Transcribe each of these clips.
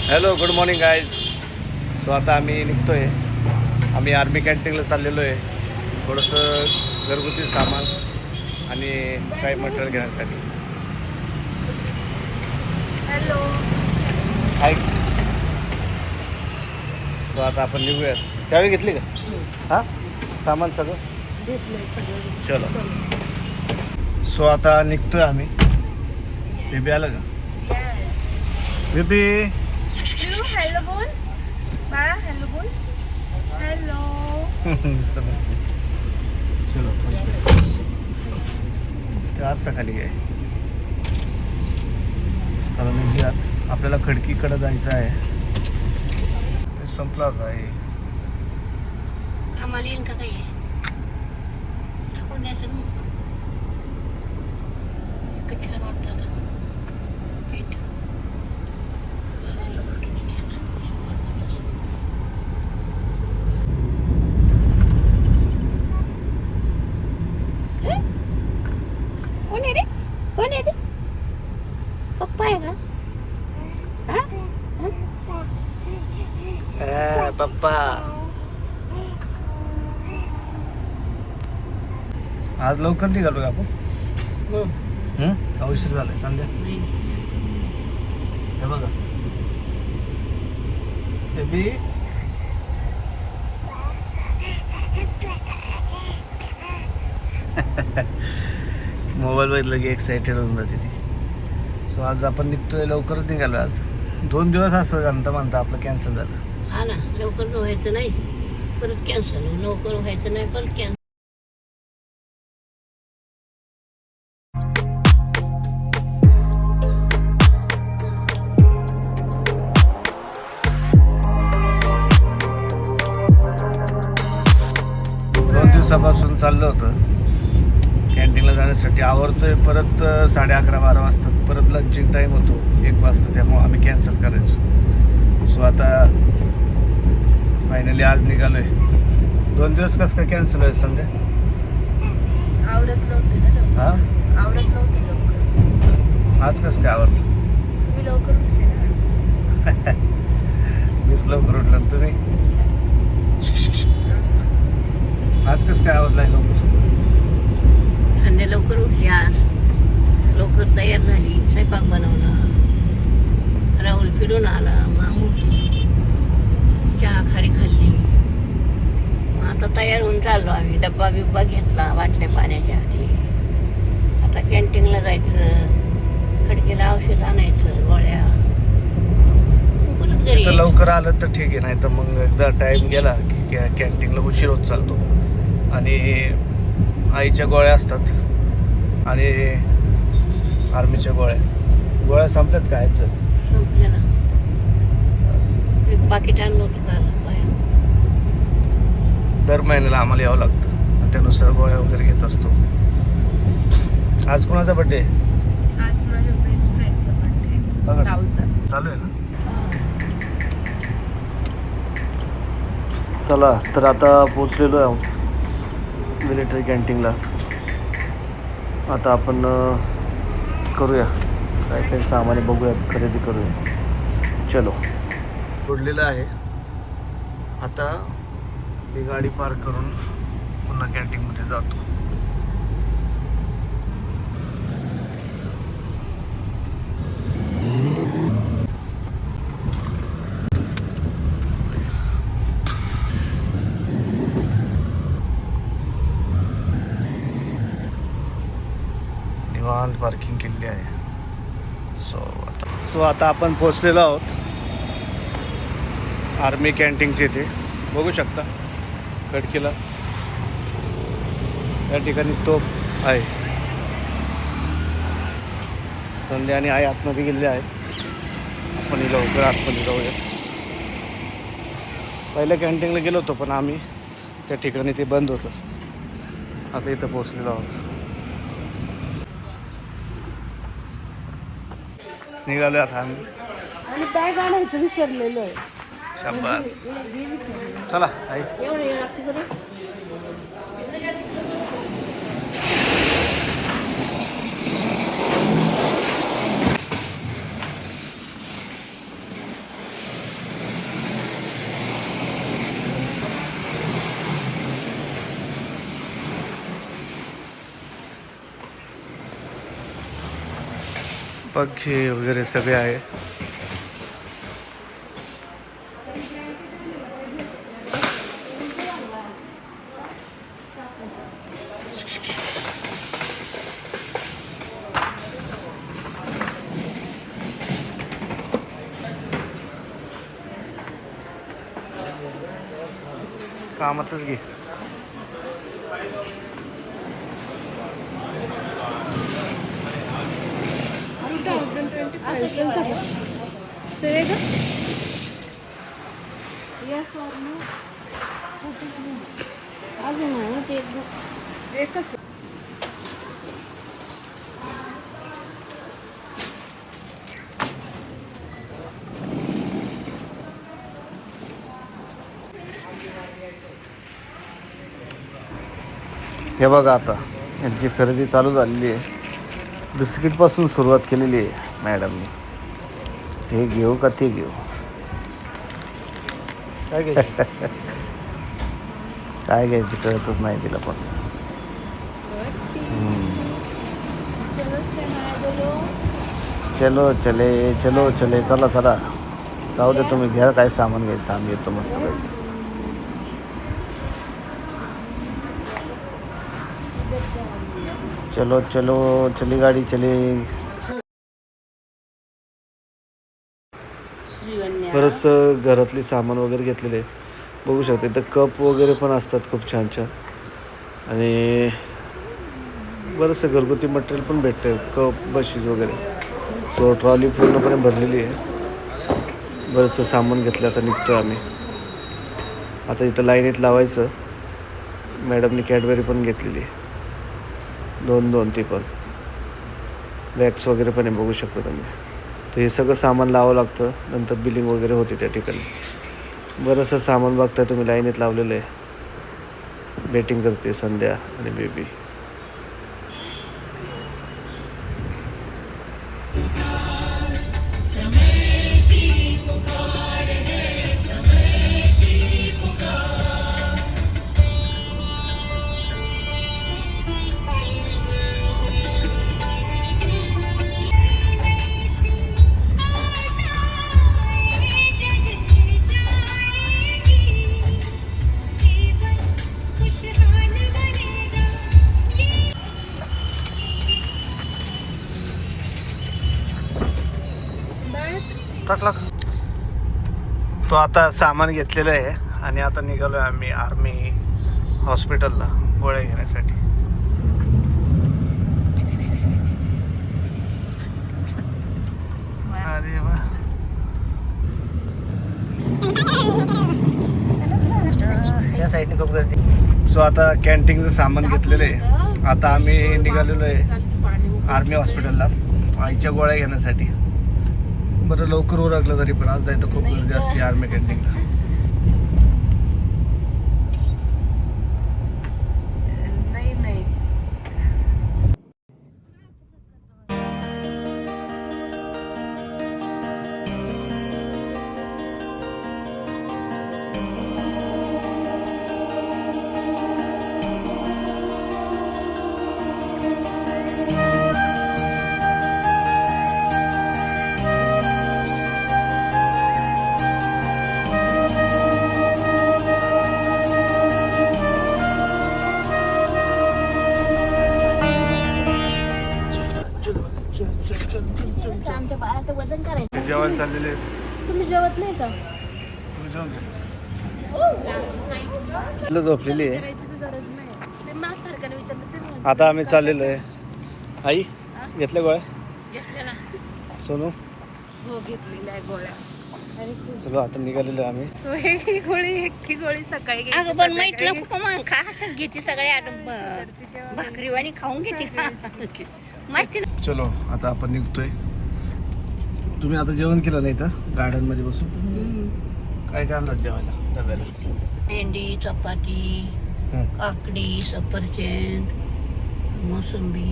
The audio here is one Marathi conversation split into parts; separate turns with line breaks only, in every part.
Hello good morning guys. So आता आम्ही निघतो आहे. आम्ही आर्मी कॅन्टीनला चाललेलो आहे थोडंसं घरगुती सामान आणि काही मटेरियल घेण्यासाठी.
Hello
hi. सो आता आपण निघूयात. चावी घेतली का? हां, सामान सगळं
घेतलंय सगळं.
चलो. सो आता निघतोय आम्ही. बेबी आलं का? बेबी
हॅलो बोल बाळा, हॅलो बोल. हॅलो
चलो कारचा खाली आहे. चला निघूयात. आपल्याला खडकीकडे जायचं आहे. ते संपला होता आहे.
आम्हाला येईन का काही टाकून द्यायचं मग. इतकं छान वाटतं आता. पेट. कोण आहे रे? कोण आहे रे? पप्पा आहे का?
पप्पा आज लवकर निघालो का आपण?
हो.
उशीर झालाय संध्या. हे बघा बेबी. मोबाईल बघितलं की एक्सायटेड होऊन जाते ती. सो आज आपण निघतोय, लवकरच निघालो. आज 2 दिवस असं म्हणता आपलं कॅन्सल झालं.
हा ना, लवकर व्हायचं नाही परत कॅन्सल, लवकर व्हायचं नाही परत कॅन्सल.
दिवसापासून चाललं होतं कॅन्टीनला जाण्यासाठी. आवरतोय परत 11:30-12 वाजतात. परत लंचिंग टाईम होतो 1 वाजता. त्यामुळं आम्ही कॅन्सल करायचो. सो आता फायनली आज निघालोय. 2 दिवस कसं काय कॅन्सल व्हायचं संध्या?
आवरत नव्हते ना.
हां,
आवरत नव्हते लवकर.
आज कसं काय आवरलं?
तुम्ही लवकर उठले ना आज.
मीच लवकर उठलं. तुम्ही आज कसं काय आवडलाय लवकर?
संध्या लवकर उठली आज. लवकर तयार झाली, स्वयंपाक बनवला. राहुल फिरून आला. मामू चहा खारी खाल्ली. मग आता तयार होऊन चाललो आम्ही. डब्बा बिब्बा घेतला बाटल्या पाण्याच्या आधी. आता कॅन्टीनला जायचं, खडकीला औषध आणायचं, गोळ्या. परत घरी
तर लवकर आलं तर ठीक आहे, नाही तर मग एकदा टाईम गेला की कॅन्टीनला उशीर होत चालतो. आणि आईच्या गोळ्या असतात आणि आर्मीच्या गोळ्या संपल्यात काय? तर
संपले ना. एक पाकिट आणलं होतं काल बाहेर.
दर महिन्याला आम्हाला यावं लागतं आणि त्यानुसार गोळ्या वगैरे घेत असतो. आज कोणाचा बड्डे?
आज माझ्या बेस्ट फ्रेंडचा बर्थडे, राहुलचा.
चालू आहे ना. चला तर आता पोचलेलो आहोत मिलिटरी कॅन्टीनला. आता आपण करूया काय सामान बघूयात, खरेदी करूयात. चलो. उडलेलं आहे. आता मी गाडी पार्क करून पुन्हा कॅन्टीनमध्ये जातो. निवांत पार्किंग केलेली आहे. सो आता आपण पोचलेलो आहोत आर्मी कॅन्टीनच्या इथे. बघू शकता खडकीला या ठिकाणी तोफ आहे. संध्या आणि आई आतमध्ये गेलेले आहेत. आपण लवकर आतमध्ये जाऊयात. पहिल्या कॅन्टीनला गेलो होतो पण आम्ही त्या ठिकाणी ते बंद होतं. आता इथं पोचलेलो आहोत. निघालो आता आम्ही.
आणि बॅग आणायचं विसरलेलो आहे.
शाबास. चला आई. पंखे वगैरे सगळे आहे. कामातच घे. हे बघा आता यांची खरेदी चालू झालेली आहे. बिस्किटपासून सुरुवात केलेली आहे मॅडमनी. हे घेऊ का ते घेऊ, काय घ्यायचं काय घ्यायचं कळतच नाही तिला पण. चलो चले चलो चले, चला चला जाऊ दे, तुम्ही घ्या काय सामान घ्यायचं, आम्ही येतो मस्त पैकी. चलो चलो चली गाडी चले. बरंच घरातले सामान वगैरे घेतलेले बघू शकते. तर कप वगैरे पण असतात खूप छान छान, आणि बरंचसं घरगुती मटेरियल पण भेटतं, कप बशीज वगैरे. सो ट्रॉली पूर्णपणे भरलेली आहे. बरंचसं सामान घेतलं. आता निघतो आम्ही. आता इथं लाईनीत लावायचं. मॅडमनी कॅडबरी पण घेतलेली आहे, 2 ती पण. वॅक्स वगैरे पण आहे बघू शकता तुम्ही. तर हे सगळं सामान लावावं लागतं, नंतर बिलिंग वगैरे होते त्या ठिकाणी. बरंचसं सामान बघताय तुम्ही लाईनीत लावलेलं आहे. वेटिंग करते संध्या आणि बेबी. टाकला. तो आता सामान घेतलेलं आहे आणि आता निघालो आहे आम्ही आर्मी हॉस्पिटलला गोळ्या घेण्यासाठी. अरे वा. या साईडने खूप गर्दी. सो आता कॅन्टीनचं सामान घेतलेलं आहे. आता आम्ही निघालेलो आहे आर्मी हॉस्पिटलला आईच्या गोळ्या घेण्यासाठी. बरं लवकर उरकलं तरी पण आज नाही तर खूप गर्दी असते आर्मी कॅन्टीनला.
आमच्या बाळाचं वजन करायचं.
जेवण चाललेले आहे.
तुम्ही जेवत नाही का?
तुम्ही जेवण घ्या. झोपलेली आहे.
ते मास सारख्याने विचारलं.
आता आम्ही चाललेलो आहे. आई घेतल्या गोळ्या
घेतलेला.
सोनू
हो घेतलेल्या आहे गोळ्या.
चलो आता निघालेलो आहे आम्ही.
सो एक ही गोळी सकाळी घ्यायची.
अगं पण माहित नको मग खा असं घेते सगळ्या भाकरीवाणी खाऊन घेते माहिती ना.
चलो आता आपण निघतोय. तुम्ही आता जेवण केलं नाही तर गार्डन मध्ये बसून काय काय आणलं जेवायला डब्याला?
भेंडी, चपाती, काकडी, सफरचंद, मोसंबी.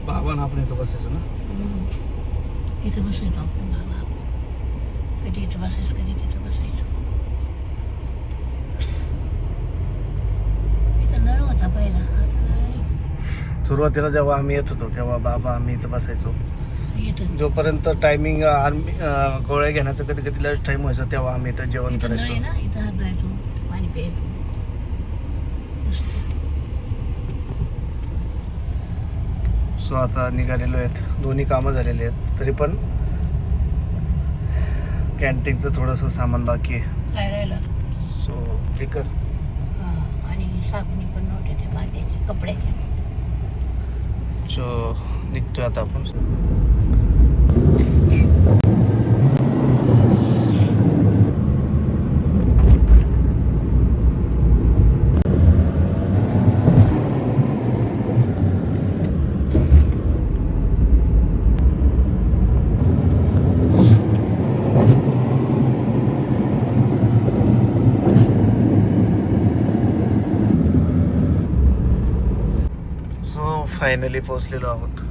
बाबा ना आपण इथं बसायचं ना.
इथं बसायचो आपण बाबा. कधी इथं बसायचं कधी तिथं बसायचं. इथं नळ होता पहिला, आता नाही.
सुरुवातीला जेव्हा आम्ही येत होतो तेव्हा बाबा आम्ही इथं बसायचो.
इथं
जोपर्यंत टायमिंग आर्मी गोळ्या घेण्याचं कधी कधी लस टाईम व्हायचं तेव्हा आम्ही इथं जेवण
इथं नळ आहे
करायचो.
ना, इथं हात धुवायचो, पाणी प्यायचो. मस्त.
सो आता निघालेलो आहेत, दोन्ही कामं झालेली आहेत, तरी पण कॅन्टीनचं थोडंसं सामान बाकी आहे.
काय राहिलं?
सो ठीक आहे.
हा, आणि साबणी पण नव्हत्या त्या भाज्याच्या कपड्याच्या.
सो निघतोय आता आपण. सो फायनली पोहोचलेलो आहोत.